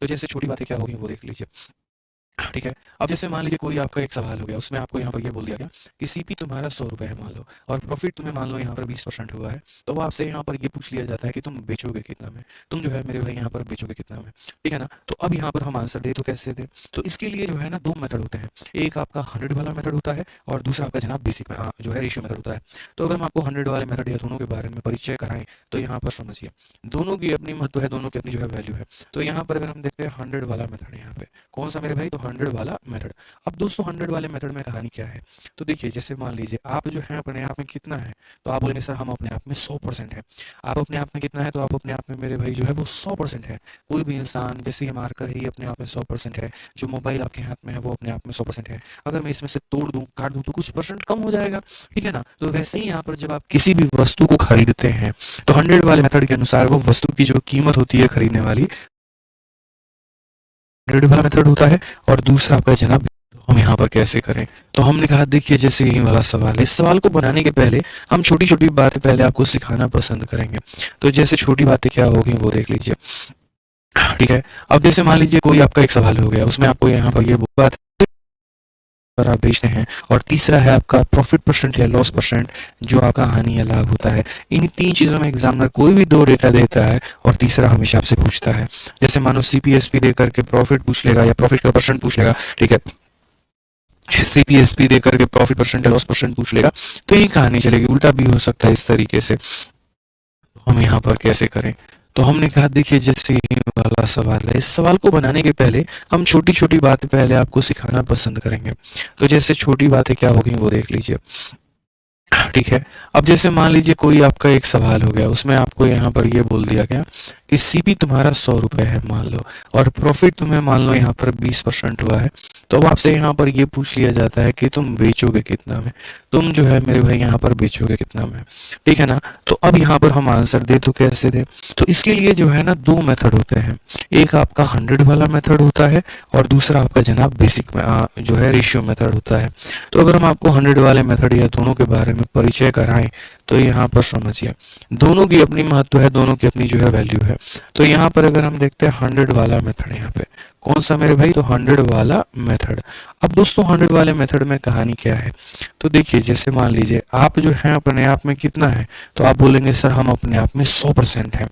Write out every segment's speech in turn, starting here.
तो जैसे छोटी बातें क्या होगी वो देख लीजिए। ठीक है। अब जैसे मान लीजिए कोई आपका एक सवाल हो गया, उसमें आपको यहाँ पर ये बोल दिया गया कि सीपी तुम्हारा 100 रुपए है मान लो, और प्रॉफिट तुम्हें मान लो यहाँ पर 20% हुआ है। तो वो आपसे यहाँ पर ये पूछ लिया जाता है कि तुम बेचोगे कितना में, तुम जो है मेरे भाई यहाँ पर बेचोगे कितना में। ठीक है ना। तो अब यहाँ पर हम आंसर दे तो कैसे दे। तो इसके लिए जो है ना दो मेथड होते हैं। एक आपका 100 वाला मेथड होता है और दूसरा आपका जनाब बेसिक जो है रेशियो मेथड होता है। तो अगर हम आपको 100 वाले मेथड या दोनों के बारे में परिचय कराएं तो यहाँ पर समझिए, दोनों की अपनी महत्व है, दोनों की अपनी जो है वैल्यू है। तो यहाँ पर अगर हम देखते हैं 100 वाला मेथड, यहाँ पे कौन सा मेरे भाई, तो 100 वाला मेथड। अब दोस्तों 100 वाले मेथड में कहानी क्या है। तो देखिए जैसे मान लीजिए आप जो है अपने आप में कितना है, तो आप बोलेंगे सर हम अपने आप में 100% है। आप अपने आप में कितना है, तो आप अपने आप में मेरे भाई जो है वो 100% है। कोई भी इंसान जैसे ये मार्कर है ये अपने आप में 100% है। जो मोबाइल आपके हाथ में है वो अपने आप में 100% है। अगर मैं इसमें से तोड़ दूं काट दूं तो कुछ परसेंट कम हो जाएगा। ठीक है ना। तो वैसे ही यहाँ पर जब आप किसी भी वस्तु को खरीदते हैं तो 100 वाले मेथड के अनुसार वो वस्तु की जो कीमत होती है खरीदने वाली, 100 वाला मेथड होता है। और दूसरा आपका जनाब, हम यहाँ पर कैसे करें। तो हमने कहा देखिए जैसे यही वाला सवाल है, इस सवाल को बनाने के पहले हम छोटी छोटी बातें पहले आपको सिखाना पसंद करेंगे। तो जैसे छोटी बातें क्या होगी वो देख लीजिए। ठीक है। अब जैसे मान लीजिए कोई आपका एक सवाल हो गया, उसमें आपको यहाँ पर ये बात पर आप बेचते हैं, और तीसरा है आपका प्रॉफिट परसेंट या लॉस परसेंट, जो आपका हानि या लाभ होता है। इन तीन चीजों में एग्जामिनर कोई भी दो डेटा देता है और तीसरा हमेशा आपसे पूछता है। जैसे मानो सीपीएसपी दे करके प्रॉफिट पूछ लेगा या प्रॉफिट का परसेंट पूछ लेगा। ठीक है। सीपीएसपी दे करके प्रॉफिट परसेंट या लॉस परसेंट पूछ लेगा, तो यही कहानी चलेगी। उल्टा भी हो सकता है इस तरीके से। हम यहाँ पर कैसे करें। तो हमने कहा देखिए जैसे ये वाला सवाल है, इस सवाल को बनाने के पहले हम छोटी छोटी बातें पहले आपको सिखाना पसंद करेंगे। तो जैसे छोटी बातें क्या होगी वो देख लीजिए। ठीक है। अब जैसे मान लीजिए कोई आपका एक सवाल हो गया, उसमें आपको यहाँ पर ये बोल दिया गया कि सीपी तुम्हारा 100 रुपए है मान लो, और प्रॉफिट तुम्हें मान लो यहाँ पर 20% हुआ है। तो अब आपसे यहाँ पर ये पूछ लिया जाता है कि तुम बेचोगे कितना में, तुम जो है मेरे भाई यहाँ पर बेचोगे कितना में। ठीक है ना। तो अब यहाँ पर हम आंसर दे तो कैसे दे। तो इसके लिए जो है ना दो मेथड होते हैं। एक आपका 100 वाला मेथड होता है और दूसरा आपका जनाब बेसिक जो है रेशियो मेथड होता है। तो अगर हम आपको 100 वाले मेथड या दोनों के बारे में परिचय कराएं तो यहाँ पर समझिए, दोनों की अपनी महत्व है, दोनों की अपनी जो है वैल्यू है। तो यहाँ पर अगर हम देखते हैं 100 वाला मेथड, यहाँ पे कौन सा मेरे भाई, तो 100 वाला मेथड। अब दोस्तों 100 वाले मेथड में कहानी क्या है। तो देखिए जैसे मान लीजिए आप जो है अपने आप में कितना है, तो आप बोलेंगे सर हम अपने आप में 100% है।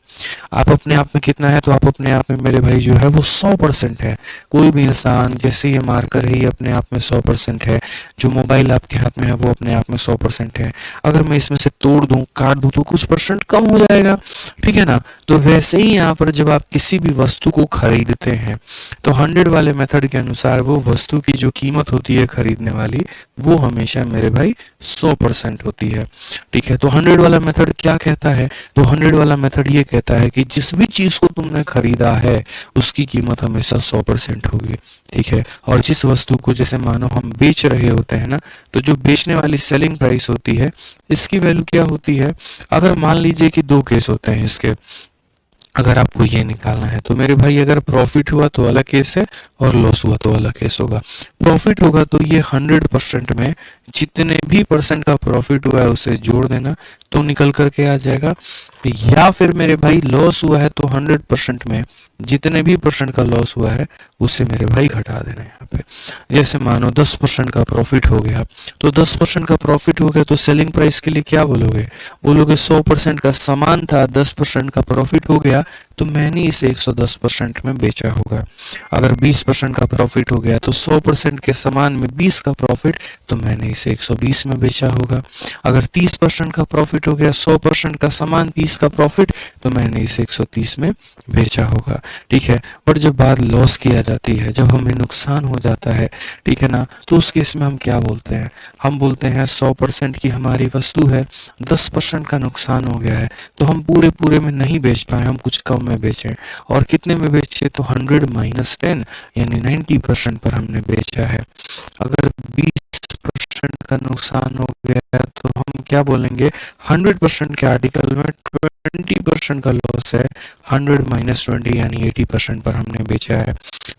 आप अपने आप में कितना है, तो आप अपने आप में मेरे भाई जो है वो 100% है। कोई भी इंसान जैसे ये मार्कर है ये अपने आप में 100% है। जो मोबाइल आपके हाथ में है वो अपने आप में 100% है। अगर मैं इसमें से तोड़ दूं काट दूं तो कुछ परसेंट कम हो जाएगा। ठीक है ना। तो वैसे ही यहाँ पर जब आप किसी भी वस्तु को खरीदते हैं तो 100 वाले मेथड के अनुसार वो वस्तु की जो कीमत होती है खरीदने वाली, वो हमेशा मेरे भाई 100% होती है। ठीक है। तो 100 वाला मेथड क्या कहता है, तो 100 वाला मेथड ये कहता है कि जिस भी चीज को तुमने खरीदा है उसकी कीमत हमेशा 100% होगी। ठीक है। और जिस वस्तु को जैसे मानो हम बेच रहे होते हैं ना, तो जो बेचने वाली सेलिंग प्राइस होती है इसकी वैल्यू क्या होती है। अगर मान लीजिए कि दो केस होते हैं इसके, अगर आपको ये निकालना है तो मेरे भाई अगर प्रॉफिट हुआ तो अलग केस है और लॉस हुआ तो अलग केस होगा। प्रॉफिट होगा तो ये 100% में जितने भी परसेंट का प्रॉफिट हुआ है उसे जोड़ देना तो निकल करके आ जाएगा। या फिर मेरे भाई लॉस हुआ है तो 100% में जितने भी परसेंट का लॉस हुआ है उसे मेरे भाई घटा देना है यहाँ पे। जैसे मानो 10% का प्रॉफिट हो गया, तो 10% का प्रॉफिट हो गया तो सेलिंग प्राइस के लिए क्या बोलोगे, बोलोगे 100% का सामान था, 10% का प्रॉफिट हो गया तो मैंने इसे 110% में बेचा होगा। अगर 20% का प्रॉफिट हो गया तो 100% के सामान में 20 का प्रॉफिट, तो मैंने इसे 120 में बेचा होगा। अगर 30% का प्रॉफिट हो गया, 100% का सामान 30 का प्रॉफिट, तो मैंने इसे 130 में बेचा होगा। ठीक है। बट जब बात लॉस की आ जाती है, जब हमें नुकसान हो जाता है, ठीक है ना, तो उस केस में हम क्या बोलते हैं, हम बोलते हैं 100% की हमारी वस्तु है, 10% का नुकसान हो गया है, तो हम पूरे पूरे में नहीं बेच पाए, हम कुछ कम में बेचे। और कितने में बेचे, तो 100 माइनस 10 यानी 90% पर हमने बेचा है। अगर 20% का नुकसान हो गया तो हम क्या बोलेंगे, 100% के आर्टिकल में 20% का लॉस है, 100 माइनस 20 यानी 80% पर हमने बेचा है।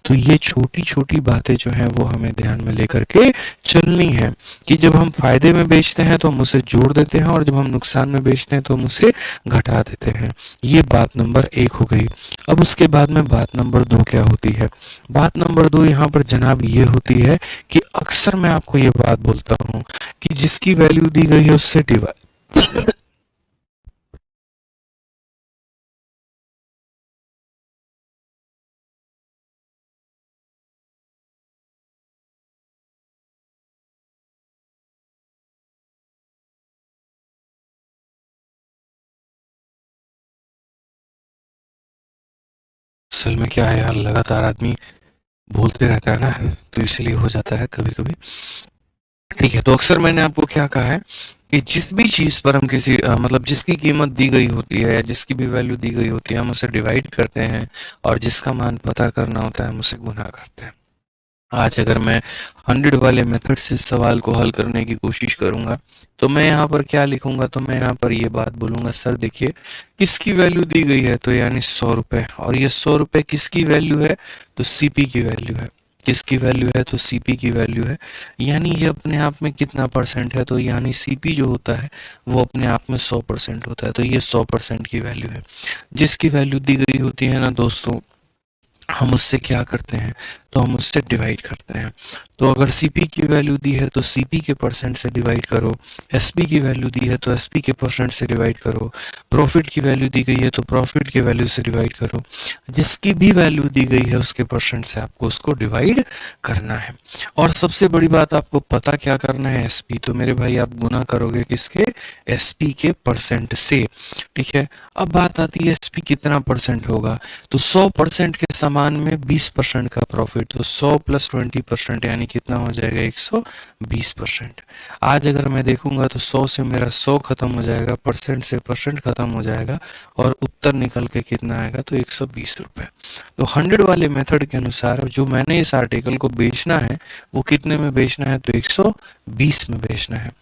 तो ये छोटी छोटी बातें जो हैं वो हमें ध्यान में लेकर के चलनी है कि जब हम फायदे में बेचते हैं तो हम उसे जोड़ देते हैं और जब हम नुकसान में बेचते हैं तो हम उसे घटा देते हैं। ये बात नंबर 1 हो गई। अब उसके बाद में बात नंबर 2 क्या होती है? बात नंबर 2 यहाँ पर जनाब ये होती है कि अक्सर मैं आपको ये बात बोलता हूँ कि जिसकी वैल्यू दी गई है उससे डिवाइड असल में क्या है यार, लगातार आदमी बोलते रहता है ना, तो इसलिए हो जाता है कभी कभी। ठीक है, तो अक्सर मैंने आपको क्या कहा है कि जिस भी चीज पर हम किसी मतलब जिसकी कीमत दी गई होती है या जिसकी भी वैल्यू दी गई होती है हम उसे डिवाइड करते हैं और जिसका मान पता करना होता है हम उसे गुना करते हैं। आज अगर मैं 100 वाले मेथड से इस सवाल को हल करने की कोशिश करूंगा तो मैं यहाँ पर क्या लिखूंगा, तो मैं यहाँ पर ये बात बोलूंगा, सर देखिए किसकी वैल्यू दी गई है, तो यानी 100 रुपए, और ये 100 रुपए किसकी वैल्यू है, तो सीपी की वैल्यू है। किसकी वैल्यू है, तो सीपी की वैल्यू है। यानी ये अपने आप में कितना परसेंट है, तो यानी सीपी जो होता है वो अपने आप में 100% होता है, तो ये 100% की वैल्यू है। जिसकी वैल्यू दी गई होती है ना दोस्तों, हम उससे क्या करते हैं, तो हम उससे डिवाइड करते हैं। तो अगर सीपी की वैल्यू दी है तो सीपी के परसेंट से डिवाइड करो, एसपी की वैल्यू दी है तो एसपी के परसेंट से डिवाइड करो, प्रॉफिट की वैल्यू दी गई है तो प्रॉफिट के वैल्यू से डिवाइड करो। जिसकी भी वैल्यू दी गई है उसके परसेंट से आपको उसको डिवाइड करना है। और सबसे बड़ी बात, आपको पता क्या करना है, एसपी। तो मेरे भाई आप गुना करोगे किसके, एसपी के परसेंट से। ठीक है, अब बात आती है एसपी कितना परसेंट होगा, तो 100% के समान में 20% का प्रॉफिट, तो 100 प्लस 20% यानी कितना हो जाएगा, 120%। आज अगर मैं देखूंगा तो 100 से मेरा 100 खत्म हो जाएगा, परसेंट से परसेंट खत्म हो जाएगा और उत्तर निकल के कितना आएगा, तो 120 रुपए। तो 100 वाले मेथड के अनुसार जो मैंने इस आर्टिकल को बेचना है वो कितने में बेचना है, तो 120 में बेचना है।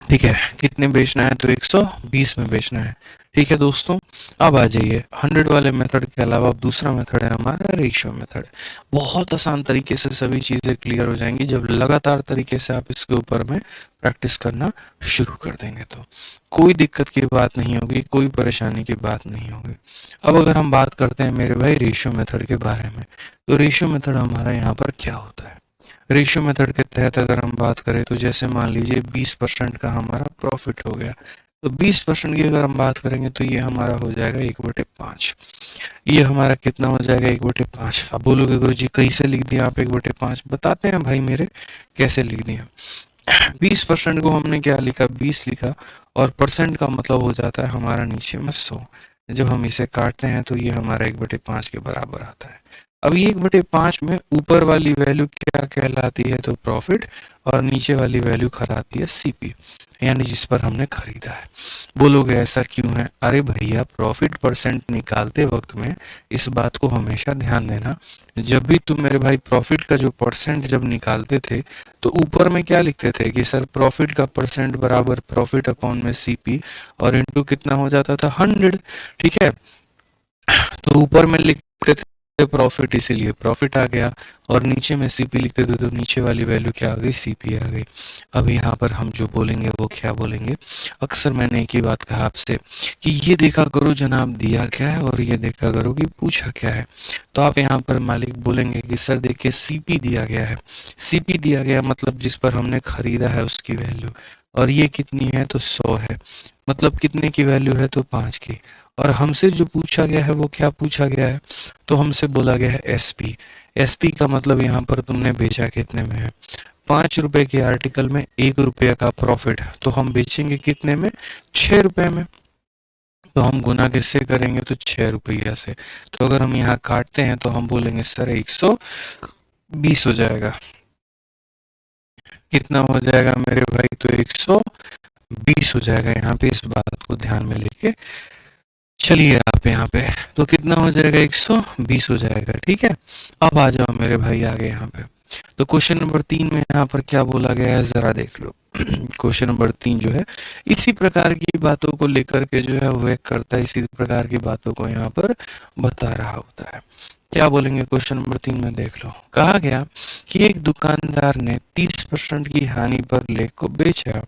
ठीक है, कितने बेचना है, तो 120 में बेचना है। ठीक है दोस्तों, अब आ जाइए 100 वाले मेथड के अलावा अब दूसरा मेथड है हमारा रेशियो मेथड। बहुत आसान तरीके से सभी चीज़ें क्लियर हो जाएंगी जब लगातार तरीके से आप इसके ऊपर में प्रैक्टिस करना शुरू कर देंगे, तो कोई दिक्कत की बात नहीं होगी, कोई परेशानी की बात नहीं होगी। अब अगर हम बात करते हैं मेरे भाई रेशियो मेथड के बारे में, तो रेशियो मेथड हमारा यहाँ पर क्या होता है। रेशियो मेथड के तहत अगर हम बात करें तो जैसे मान लीजिए 20% का हमारा प्रॉफिट हो गया, तो 20% की अगर हम बात करेंगे तो ये हमारा हो जाएगा 1/5। ये हमारा कितना हो जाएगा, 1/5। अब बोलोगे गुरु जी कैसे लिख दिया आप 1/5, बताते हैं भाई मेरे कैसे लिख दिया। 20% को हमने क्या लिखा, 20 लिखा, और परसेंट का मतलब हो जाता है हमारा नीचे में 100। जब हम इसे काटते हैं तो ये हमारा 1/5 के बराबर आता है। अब ये 1/5 में ऊपर वाली वैल्यू क्या कहलाती है, तो प्रॉफिट, और नीचे वाली वैल्यू कहलाती है सीपी, यानी जिस पर हमने खरीदा है। बोलोगे ऐसा क्यों है, अरे भैया प्रॉफिट परसेंट निकालते वक्त में इस बात को हमेशा ध्यान देना, जब भी तुम मेरे भाई प्रॉफिट का जो परसेंट जब निकालते थे तो ऊपर में क्या लिखते थे कि सर प्रॉफिट का परसेंट बराबर प्रॉफिट अपॉन में सीपी, और इनटू कितना हो जाता था, 100। ठीक है, तो ऊपर में लिखते थे प्रॉफिट, इसीलिए प्रॉफिट आ गया, और नीचे में सीपी लिखते थे तो नीचे वाली वैल्यू क्या आ गई, सीपी आ गई। अब यहाँ पर हम जो बोलेंगे वो क्या बोलेंगे, अक्सर मैंने एक ही बात कहा आपसे कि ये देखा करो जनाब दिया क्या है और ये देखा करो कि पूछा क्या है। तो आप यहाँ पर मालिक बोलेंगे कि सर देखिए सीपी दिया गया है, सीपी दिया गया मतलब जिस पर हमने खरीदा है उसकी वैल्यू, और ये कितनी है, तो 100 है, मतलब कितने की वैल्यू है, तो 5 की। और हमसे जो पूछा गया है वो क्या पूछा गया है, तो हमसे बोला गया है एसपी। एसपी का मतलब यहाँ पर तुमने बेचा कितने में है, 5 रुपए के आर्टिकल में 1 रुपया का प्रॉफिट है, तो हम बेचेंगे कितने में, 6 रुपए में। तो हम गुना किससे करेंगे, तो 6 रुपया से। तो अगर हम यहाँ काटते हैं तो हम बोलेंगे सर 120 हो जाएगा। कितना हो जाएगा मेरे भाई, तो 120 हो जाएगा। यहाँ पे इस बात को ध्यान में लेके चलिए आप यहाँ पे, तो कितना हो जाएगा, 120 हो जाएगा। ठीक है, अब आ जाओ मेरे भाई आगे यहाँ पे। तो क्वेश्चन नंबर 3 में यहाँ पर क्या बोला गया है, जरा देख लो। क्वेश्चन नंबर 3 जो है इसी प्रकार की बातों को लेकर के जो है वो एक करता है, इसी प्रकार की बातों को यहाँ पर बता रहा होता है। क्या बोलेंगे क्वेश्चन नंबर 3 में देख लो। कहा गया कि एक दुकानदार ने 30% की हानि पर लेख को बेचा।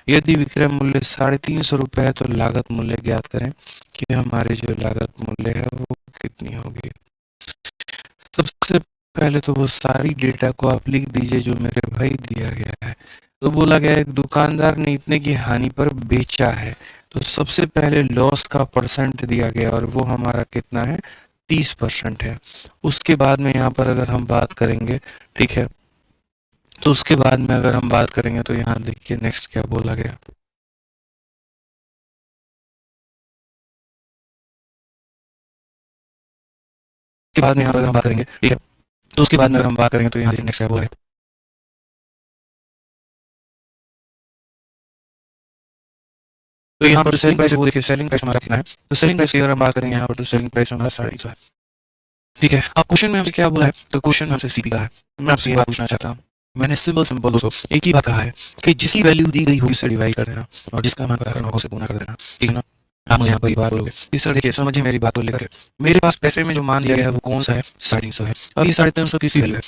यदि विक्रय मूल्य 350 रुपये है तो लागत मूल्य ज्ञात करें कि हमारी जो लागत मूल्य है वो कितनी होगी। सबसे पहले तो वो सारी डेटा को आप लिख दीजिए जो मेरे भाई दिया गया है। तो बोला गया एक दुकानदार ने इतने की हानि पर बेचा है, तो सबसे पहले लॉस का परसेंट दिया गया और वो हमारा कितना है, 30% है। उसके बाद में यहाँ पर अगर हम बात करेंगे, ठीक है, तो उसके बाद में अगर हम बात करेंगे तो यहाँ देखिए नेक्स्ट क्या बोला गया। के बाद में यहाँ पर अगर हम बात करेंगे, ठीक है, तो उसके बाद में अगर हम बात करेंगे तो यहाँ देखिए नेक्स्ट क्या बोला है। तो यहाँ पर जो सेलिंग प्राइस है वो देखिए, सेलिंग प्राइस हमारा कितना है, तो सेलिंग प्राइस की अगर हम बात करेंगे यहाँ पर तो सेलिंग प्राइस हमारा 350 है। ठीक है, अब क्वेश्चन में हमसे क्या बोला है, तो क्वेश्चन में हमसे सीपी का है। मैं आपसे ये बात पूछना चाहता हूँ, मैंने सिंपल सिंपल दोस्तों एक ही बात कहा है कि जिसकी वैल्यू दी गई होगी उससे डिवाइड कर देना और जिसका मान पता करना होगा उसे गुना कर देना, ठीक है ना। आप मुझे यहाँ पर ये बात बोलोगे कि सर देखिए समझिए मेरी बात को लेकर, मेरे पास पैसे में जो मान दिया गया है वो कौन सा है, 350 है। अब ये 350 किसी वैल्यू है,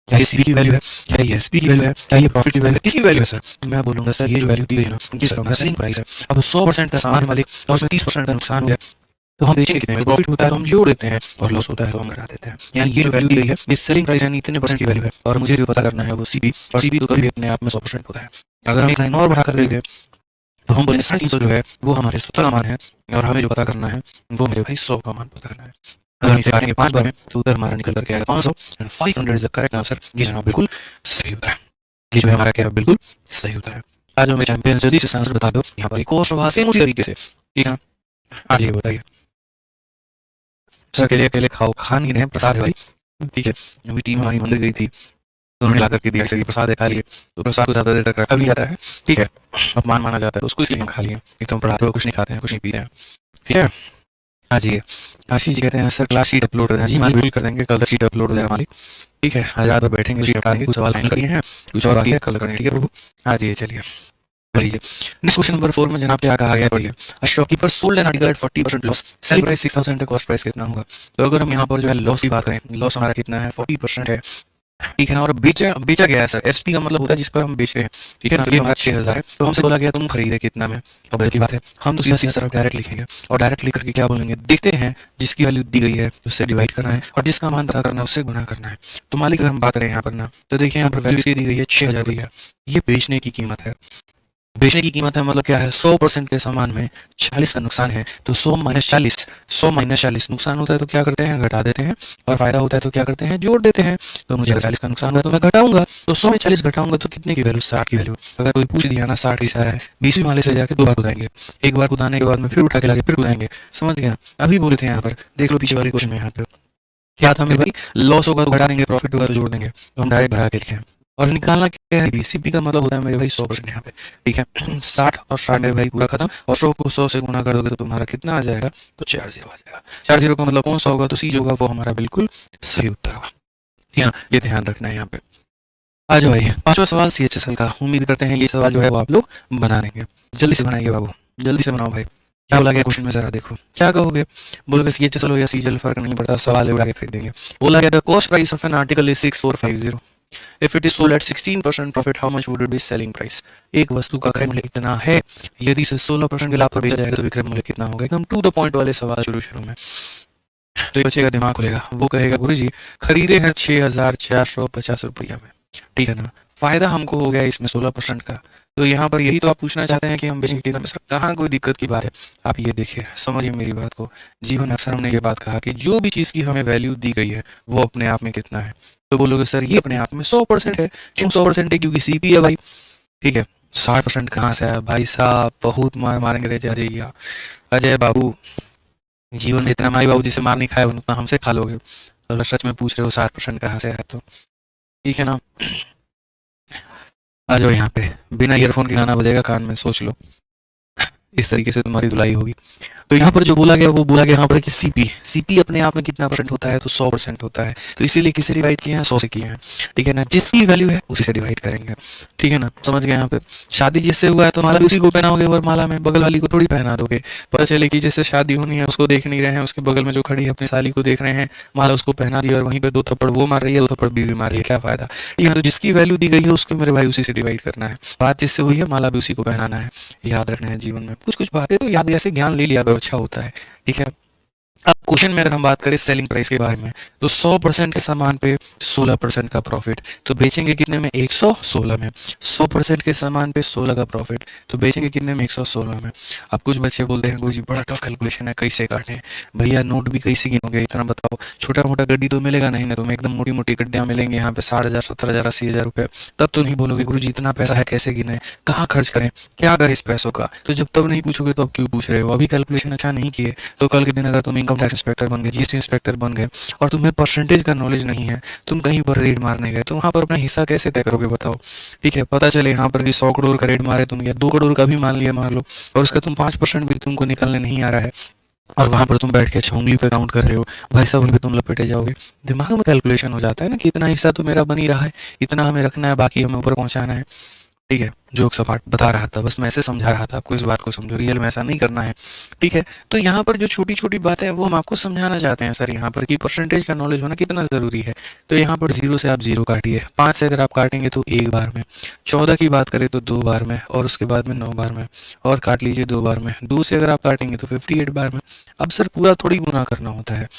क्या ये सीपी की वैल्यू है, क्या ये एसपी की वैल्यू है, क्या ये प्रॉफिट की वैल्यू है, किसकी वैल्यू है सर। तो मैं बोलूंगा सर ये जो वैल्यू दी गई है ना उनकी सर हमारा सेलिंग प्राइस है। अब 100% का सामान मालिक और उसमें 30% का नुकसान हो गया तो हम बेचेंगे कितने में, प्रॉफिट होता है तो हम जोड़ देते हैं और लॉस होता है तो हम घटा देते हैं। यानी ये जो वैल्यू दी गई है ये सेलिंग प्राइस यानी इतने परसेंट की वैल्यू है और मुझे जो पता करना है वो सीपी, और सीपी तो कभी भी अपने आप में 100% होता है। अगर हम एक लाइन और बढ़ाकर लिख दें तो हम बोलेंगे 350 जो है वो हमारे 70 का मान है और हमें जो पता करना है वो मेरे भाई 100 का मान पता करना है। अगर हम इसे काटेंगे 5 बार में तो उत्तर हमारा निकल करके आएगा 500 and 500 is the correct answer. ये जनाब बिल्कुल सही होता है, ये जो है हमारा क्या है बिल्कुल सही होता है। आज मेरे चैंपियन जल्दी से आंसर बता दो। यहाँ पर एक और सवाल सेम उसी तरीके से, ठीक है। आज ये बताइए सर, अकेले अकेले खाओ, खा नहीं रहे, प्रसाद है भाई, ठीक है। अभी टीम हमारी मंदिर गई थी तो उन्होंने ला करके दिया, ये प्रसाद है खा लिए, तो प्रसाद को ज्यादा देर तक रखा भी जाता है, ठीक है, अपमान माना जाता है, तो उसको इसलिए हम खा लिए। एक तो हम पढ़ाते हुए कुछ नहीं खाते हैं, कुछ नहीं पीते हैं, ठीक है। हाँ जी, आशीष जी कहते हैं सर क्लास शीट अपलोड कर दें। जी मालिक बिल्कुल कर देंगे, कल तक शीट अपलोड हो जाएगा मालिक, ठीक है। आज रात भर बैठेंगे शीट हटा देंगे, कुछ सवाल फाइनल करिए हैं, कुछ और आगे कल करेंगे, ठीक है प्रभु। हाँ जी चलिए लीजिए। नेक्स्ट क्वेश्चन नंबर 4 में जनाब क्या कहा गया है पढ़िए। A shopkeeper sold an article at 40% loss, sale price 6000 है, कॉस्ट प्राइस कितना होगा। तो अगर हम यहाँ पर जो है लॉस की बात करें, लॉस हमारा कितना है 40% है, ठीक है ना। और बेचा बेचा गया है सर, एसपी का मतलब होता है जिस पर हम बेच रहे हैं, ठीक है ना। तो ये हमारा 6000 है, तो हमसे बोला गया तुम खरीदे कितना में। अब की बात है हम तो सीधा सीधा सर डायरेक्ट लिखेंगे और डायरेक्ट लिख करके क्या बोलेंगे, देखते हैं जिसकी वैल्यू दी गई है उससे डिवाइड करना है और जिसका मान पता करना है उससे गुना करना है। तो मालिक अगर हम बात करें यहाँ पर ना, तो देखिए यहाँ पर वैल्यू दी गई है 6000 दी है, ये बेचने की कीमत है। बेचने की कीमत है मतलब क्या है, 100% के सामान में 40 का नुकसान है, तो 100 - 40 नुकसान होता है तो क्या करते हैं, घटा देते हैं, और फायदा होता है तो क्या करते हैं, जोड़ देते हैं। तो मुझे अगर 40 का नुकसान हुआ तो मैं घटाऊंगा, तो 100 में 40 घटाऊंगा तो कितने की वैल्यू, 60 की वैल्यू। अगर कोई पूछ दिया ना 60 की है, 20वीं माले से जाके 2 बार कुदाएंगे, एक बार कुदाने के बाद में फिर उठा के लाके फिर कुदाएंगे, समझ गया। अभी बोले थे यहाँ पर देख लो पीछे वाले क्वेश्चन में, यहाँ पे क्या था मेरे भाई, लॉस होगा तो घटा देंगे, प्रॉफिट होगा तो जोड़ देंगे, तो हम डायरेक्ट बढ़ा के लिखे हैं। और निकालना क्या है, बीसीपी का मतलब होता है मेरे भाई 100% यहाँ पे, ठीक है। 60 और 60 मेरे भाई पूरा खत्म, और 100 को 100 से गुना कर दोगे तो तुम्हारा कितना आ जाएगा, तो 40 आ जाएगा। 40 का मतलब कौन सा होगा, तो सी जो होगा वो हमारा बिल्कुल सही उत्तर होगा, ठीक है। ये ध्यान रखना है यहाँ पे। आ जाओ भाई 5वां सवाल सीएचएसएल का। उम्मीद करते हैं ये सवाल जो है वो आप लोग बना देंगे, जल्दी से बनाइए बाबू, जल्दी से बनाओ भाई। क्या बोला गया क्वेश्चन में, जरा देखो क्या कहोगे। बोलोगे सीएचएसएल हो या सीजीएल फर्क नहीं पड़ता, सवाल उड़ा के फेंक देंगे। बोला गया the cost price of an article is 6450, if it is sold at 16% profit how much would it be selling price. एक वस्तु का क्रय मूल्य कितना है, यदि इसे 16% के लाभ पर बेचा जाएगा तो विक्रय मूल्य कितना होगा। एकदम टू द पॉइंट वाले सवाल शुरू में, तो ये बच्चे का दिमाग खुलेगा, वो कहेगा गुरुजी खरीदे हैं 6450 रुपया में, ठीक है ना। फायदा हमको हो गया इसमें 16% का, तो यहाँ पर यही तो आप पूछना चाहते हैं कि हम बेचेंगे कितना में, सर कहाँ कोई दिक्कत की बात है। आप ये देखिए समझिए मेरी बात को, जीवन अक्सर हमने ये बात कहा कि जो भी चीज़ की हमें वैल्यू दी गई है वो अपने आप में कितना है। तो बोलोगे सर ये अपने आप में 100% है, क्यों 100% है, क्योंकि सीपी है भाई, ठीक है। 60% कहाँ से आया भाई साहब, बहुत मार मारेंगे रे अजय, अजय बाबू। जीवन में इतना माई बाबू जिसे मार नहीं खाया उतना हमसे खा लोगे, अगर सच में पूछ रहे हो 60% कहाँ से आया तो, ठीक है ना। आ जाओ यहाँ पे, बिना ईयरफोन के गाना बजेगा कान में, सोच लो। इस तरीके से तुम्हारी धुलाई होगी। तो यहाँ पर जो बोला गया वो बोला गया यहाँ पर कि सीपी अपने आप में कितना परसेंट होता है, तो 100% होता है। तो इसीलिए किसे डिवाइड किए हैं, 100 से किए हैं, ठीक है ना। जिसकी वैल्यू है उसी से डिवाइड करेंगे, ठीक है ना, समझ गए। यहाँ पे शादी जिससे हुआ है तो माला भी उसी को पहनाओगे, और माला में बगल वाली को थोड़ी पहना दोगे। पता चले कि जिससे शादी होनी है उसको देख नहीं रहे हैं, उसके बगल में जो खड़ी है अपनी साली को देख रहे हैं, माला उसको पहना दी और वहीं पे 2 थप्पड़ वो मार रही है, 2 थप्पड़ बीवी मार रही है, क्या फायदा। ठीक है, तो जिसकी वैल्यू दी गई है उसको मेरे भाई उसी से डिवाइड करना है। बात जिससे हुई है माला भी उसी को पहनाना है, याद रखना है। जीवन में कुछ कुछ बातें तो याद, ऐसे ज्ञान ले लिया अच्छा होता है, ठीक है। अब क्वेश्चन में अगर हम बात करें सेलिंग प्राइस के बारे में, तो 100% के सामान पे 16% का प्रॉफिट, तो बेचेंगे कितने में, 116 में। 100% के सामान पे 16 का प्रॉफिट, तो बेचेंगे कितने में, 116 में। अब कुछ बच्चे बोलते हैं गुरुजी बड़ा टफ कैलकुलेशन है, कैसे काटें भैया, नोट भी कैसे गिनोगे, इतना बताओ। छोटा मोटा गड्डी तो मिलेगा नहीं ना तुम्हें, एकदम मोटी मोटी गड्डियाँ मिलेंगे यहाँ पे 60,000 70,000 80,000 रुपये। तब तो नहीं बोलोगे गुरुजी इतना पैसा है कैसे गिने, कहाँ खर्च करें, क्या करें इस पैसों का। तो जब तब नहीं पूछोगे तो अब क्यों पूछ रहे हो। अभी कैलकुलेशन अच्छा नहीं किए तो कल के दिन अगर तुम इनकम टैक्स इंस्पेक्टर बन गए, जीएसटी इंस्पेक्टर बन गए, और तुम्हें परसेंटेज का नॉलेज नहीं है, तुम कहीं पर रेड मारने गए, तो वहां पर अपना हिस्सा कैसे तय करोगे बताओ। ठीक है, पता चले यहाँ पर कि 100 करोड़ का रेड मारे तुम, या 2 करोड़ का भी मान लिया मान लो, और उसका तुम 5% भी तुमको निकलने नहीं आ रहा है, और वहां पर तुम बैठ के अच्छा उंगली पे काउंट कर रहे हो, भाई साहब वहीं पे तुम लपेटे जाओगे। दिमाग में कैलकुलेशन हो जाता है ना कि इतना हिस्सा तो मेरा बन ही रहा है, इतना हमें रखना है, बाकी हमें ऊपर पहुंचाना है। ठीक है, जोक सपाट बता रहा था, बस मैं ऐसे समझा रहा था आपको, इस बात को समझो, रियल में ऐसा नहीं करना है। ठीक है, तो यहाँ पर जो छोटी छोटी बातें हैं वो हम आपको समझाना चाहते हैं सर, यहाँ पर कि परसेंटेज का नॉलेज होना कितना ज़रूरी है। तो यहाँ पर 0 से आप 0 काटिए, 5 से अगर आप काटेंगे तो 1 बार में, 14 की बात करें तो 2 बार में, और उसके बाद में 9 बार में, और काट लीजिए 2 बार में। 2 से अगर आप काटेंगे तो 58 बार में। अब सर पूरा थोड़ी गुना करना होता है,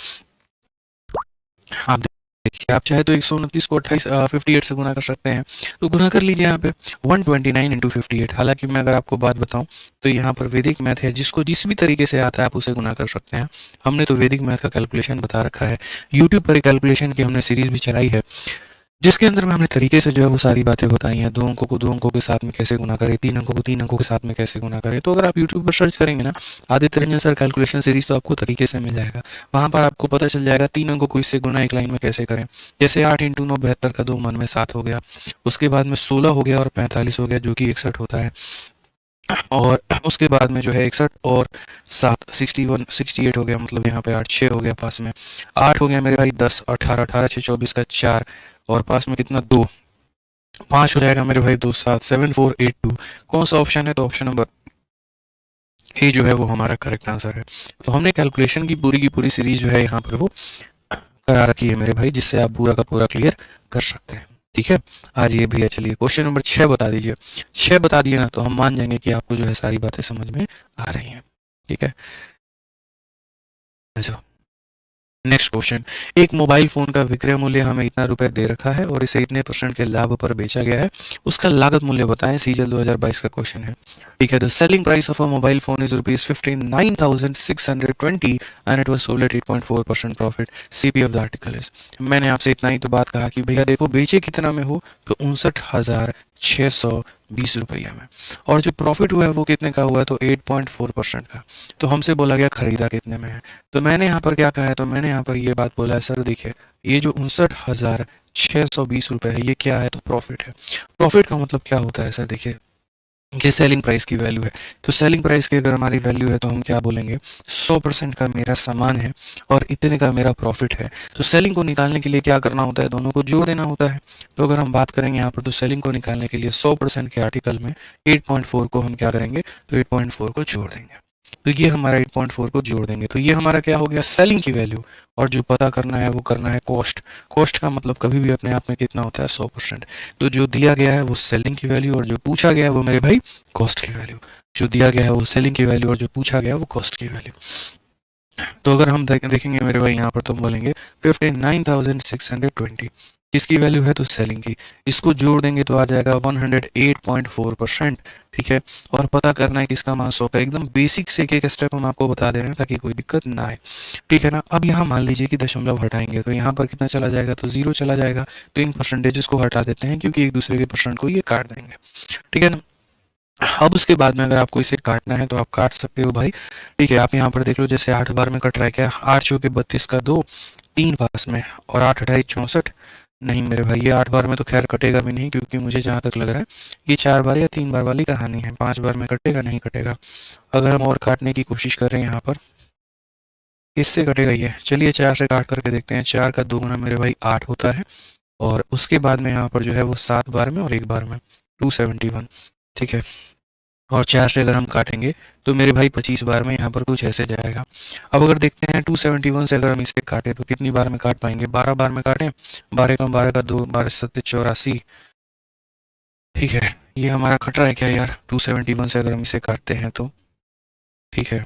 आप देखिए, आप चाहे तो 129 को 58 से गुना कर सकते हैं, तो गुना कर लीजिए यहाँ पे 129 इंटू 58। हालांकि मैं अगर आपको बात बताऊं तो यहाँ पर वैदिक मैथ है, जिसको जिस भी तरीके से आता है आप उसे गुना कर सकते हैं। हमने तो वैदिक मैथ का कैलकुलेशन बता रखा है, यूट्यूब पर कैलकुलेशन की हमने सीरीज भी चलाई है, जिसके अंदर में हमने तरीके से जो है वो सारी बातें बताई हैं। 2 अंकों को 2 अंकों के साथ में कैसे गुना करें, 3 अंकों को 3 अंकों के साथ में कैसे गुना करें। तो अगर आप यूट्यूब पर सर्च करेंगे ना Aditya Ranjan sir calculation series, तो आपको तरीके से मिल जाएगा। वहाँ पर आपको पता चल जाएगा 3 अंकों को इससे गुना एक लाइन में कैसे करें। जैसे 8 इंटू 9 72 का 2 मन में 7 हो गया, उसके बाद में 16 हो गया और 45 हो गया, जो कि 61 होता है। और उसके बाद में जो है 61 और 7 61 68 हो गया, मतलब यहाँ पे 8 6 हो गया, पास में 8 हो गया मेरे भाई 10 18 18 6 24 का 4, और पास में कितना 2 5 हो जाएगा मेरे भाई 2 7 7 4 8 2। कौन सा ऑप्शन है, तो ऑप्शन नंबर ए जो है वो हमारा करेक्ट आंसर है। तो हमने कैलकुलेशन की पूरी सीरीज जो है यहाँ पर वो करा रखी है मेरे भाई, जिससे आप पूरा का पूरा क्लियर कर सकते हैं। ठीक है, आज ये भैया चलिए क्वेश्चन नंबर 6 बता दीजिए। 6 बता दिए ना तो हम मान जाएंगे कि आपको जो है सारी बातें समझ में आ रही हैं। ठीक है, अच्छा नेक्स्ट क्वेश्चन, एक मोबाइल फोन का विक्रय मूल्य हमें इतना रुपए दे रखा है और इसे इतने % के लाभ पर बेचा गया है, उसका लागत मूल्य बताएं। सीजल 2022 का क्वेश्चन है। ठीक है, the selling price of a mobile phone is ₹59,620 and it was sold at 8.4% profit. CP of the article is. मैंने आपसे इतना ही तो बात कहा कि भैया देखो बेचे कितना में हो, तो 59,620 रुपया में, और जो प्रॉफिट हुआ है वो कितने का हुआ है, तो 8.4% का। तो हमसे बोला गया खरीदा कितने में है, तो मैंने यहाँ पर क्या कहा है, तो मैंने यहाँ पर ये बात बोला है सर देखिए, ये जो 59,620 रुपये है ये क्या है, तो प्रॉफिट है। प्रॉफिट का मतलब क्या होता है सर, देखिए ये सेलिंग प्राइस की वैल्यू है, तो सेलिंग प्राइस की अगर हमारी वैल्यू है तो हम क्या बोलेंगे, 100% का मेरा सामान है और इतने का मेरा प्रॉफिट है। तो सेलिंग को निकालने के लिए क्या करना होता है, दोनों को जोड़ देना होता है। तो अगर हम बात करेंगे यहाँ पर, तो सेलिंग को निकालने के लिए 100% के आर्टिकल में 8.4 को हम क्या करेंगे, तो 8.4 को जोड़ देंगे। तो ये हमारा 8.4 को जोड़ देंगे, तो ये हमारा क्या हो गया, सेलिंग की वैल्यू। और जो पता करना है वो करना है कॉस्ट। कॉस्ट का मतलब कभी भी अपने आप में कितना होता है, 100%। तो जो दिया गया है वो सेलिंग की वैल्यू, और जो पूछा गया है वो मेरे भाई कॉस्ट की वैल्यू। जो दिया गया है वो सेलिंग की वैल्यू, और जो पूछा गया है वो कॉस्ट की वैल्यू। तो अगर हम देखेंगे मेरे भाई यहाँ पर, तो हम बोलेंगे 59,620 किसकी वैल्यू है, तो सेलिंग की। इसको जोड़ देंगे तो आ जाएगा 108.4%। ठीक है, और पता करना है किसका मान 100 का। एकदम बेसिक से एक स्टेप हम आपको बता दे रहे हैं ताकि कोई दिक्कत ना आए। ठीक है ना, अब यहाँ मान लीजिए कि दशमलव हटाएंगे तो यहाँ पर कितना चला जाएगा, तो 0 चला जाएगा। तो इन परसेंटेजेस को हटा देते हैं क्योंकि एक दूसरे के परसेंट को ये काट देंगे। ठीक है ना, अब उसके बाद में अगर आपको इसे काटना है तो आप काट सकते हो भाई। ठीक है, आप यहाँ पर देख लो, जैसे 8 बार में कट रहा है क्या, 8 चौके 32 का 2 3 पास में, और 8 अठाई 64 नहीं मेरे भाई, ये 8 बार में तो खैर कटेगा भी नहीं, क्योंकि मुझे जहाँ तक लग रहा है ये 4 बार या 3 बार वाली कहानी है। 5 बार में कटेगा नहीं कटेगा। अगर हम और काटने की कोशिश कर रहे हैं यहाँ पर, किससे कटेगा ये? चलिए 4 से काट करके देखते हैं। 4 का 2 गुना मेरे भाई 8 होता है, और उसके बाद में यहाँ पर जो है वो 7 बार में और 1 बार में 271। ठीक है, और 4 से अगर हम काटेंगे तो मेरे भाई 25 बार में यहाँ पर कुछ ऐसे जाएगा। अब अगर देखते हैं 271 से अगर हम इसे काटें तो कितनी बार में काट पाएंगे? 12 बार में काटें। 12 कम 12 का 2, 12 सत्ते 84। ठीक है, ये हमारा कट रहा है क्या यार? 271 से अगर हम इसे काटते हैं तो ठीक है,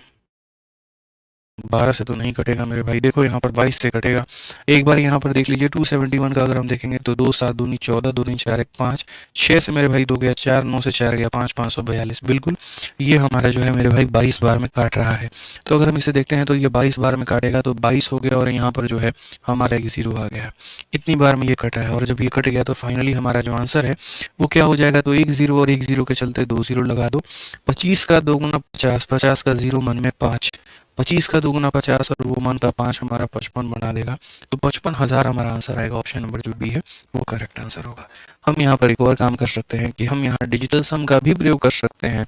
12 से तो नहीं कटेगा मेरे भाई। देखो यहाँ पर 22 से कटेगा। एक बार यहाँ पर देख लीजिए 271 का अगर हम देखेंगे तो 2 7 दूनी 14, 2 तीन 4 1 5, 6 से मेरे भाई 2 गया 4, 9 से 4 गया 5, 542। बिल्कुल, ये हमारा जो है मेरे भाई 22 बार में काट रहा है। तो अगर हम इसे देखते हैं तो ये 22 बार में काटेगा तो 22 हो गया, और यहाँ पर जो है हमारा एक 0 आ गया। इतनी बार में ये कटा है, और जब ये कट गया तो फाइनली हमारा जो आंसर है वो क्या हो जाएगा? तो 1 0 और 1 0 के चलते 2 0 लगा दो। 25 का 2 गुना 50, 50 का 0 मन में 5, 25 का 2 गुना 50 और वो मान का 5 हमारा 55 बना देगा। तो 55,000 हमारा आंसर आएगा। ऑप्शन नंबर जो बी है वो करेक्ट आंसर होगा। हम यहाँ पर एक और काम कर सकते हैं कि हम यहाँ डिजिटल सम का भी प्रयोग कर सकते हैं।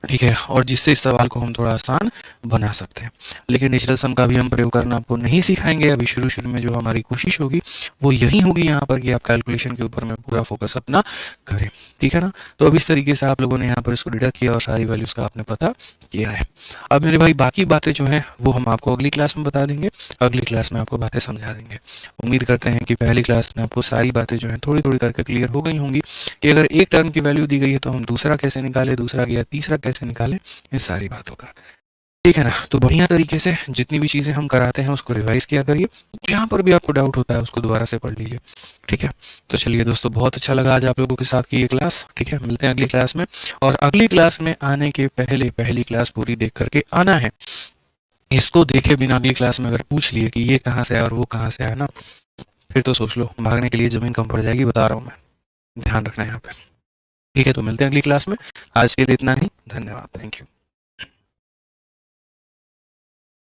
ठीक है, और जिससे इस सवाल को हम थोड़ा आसान बना सकते हैं। लेकिन डिजिटल सम का भी हम प्रयोग करना आपको नहीं सिखाएंगे। अभी शुरू शुरू में जो हमारी कोशिश होगी वो यही होगी यहाँ पर कि आप कैलकुलेशन के ऊपर में पूरा फोकस अपना करें। ठीक है ना? तो अब इस तरीके से आप लोगों ने यहाँ पर इसको डिडक्ट किया और सारी वैल्यूज़ का आपने पता किया है। अब मेरे भाई बाकी बातें जो हैं वो हम आपको अगली क्लास में बता देंगे। अगली क्लास में आपको बातें समझा देंगे। उम्मीद करते हैं कि पहली क्लास में आपको सारी बातें जो हैं थोड़ी थोड़ी करके क्लियर हो गई होंगी कि अगर एक टर्म की वैल्यू दी गई है तो हम दूसरा कैसे निकालें, दूसरा गया तीसरा कैसे निकालें, इन सारी बातों का। ठीक है ना? तो बढ़िया तरीके से जितनी भी चीज़ें हम कराते हैं उसको रिवाइज किया करिए। जहाँ पर भी आपको डाउट होता है उसको दोबारा से पढ़ लीजिए। ठीक है? तो चलिए दोस्तों, बहुत अच्छा लगा आज आप लोगों के साथ की ये क्लास। ठीक है, मिलते हैं अगली क्लास में। और अगली क्लास में आने के पहले पहली क्लास पूरी देख करके आना है। इसको देखे बिना अगली क्लास में अगर पूछ लिए कि ये कहाँ से आया और वो कहाँ से आया ना, फिर तो सोच लो, भागने के लिए ज़मीन कम पड़ जाएगी, बता रहा हूँ मैं। ध्यान रखना है यहाँ पे। ठीक है, तो मिलते हैं अगली क्लास में। आज के लिए इतना ही। धन्यवाद। Thank you.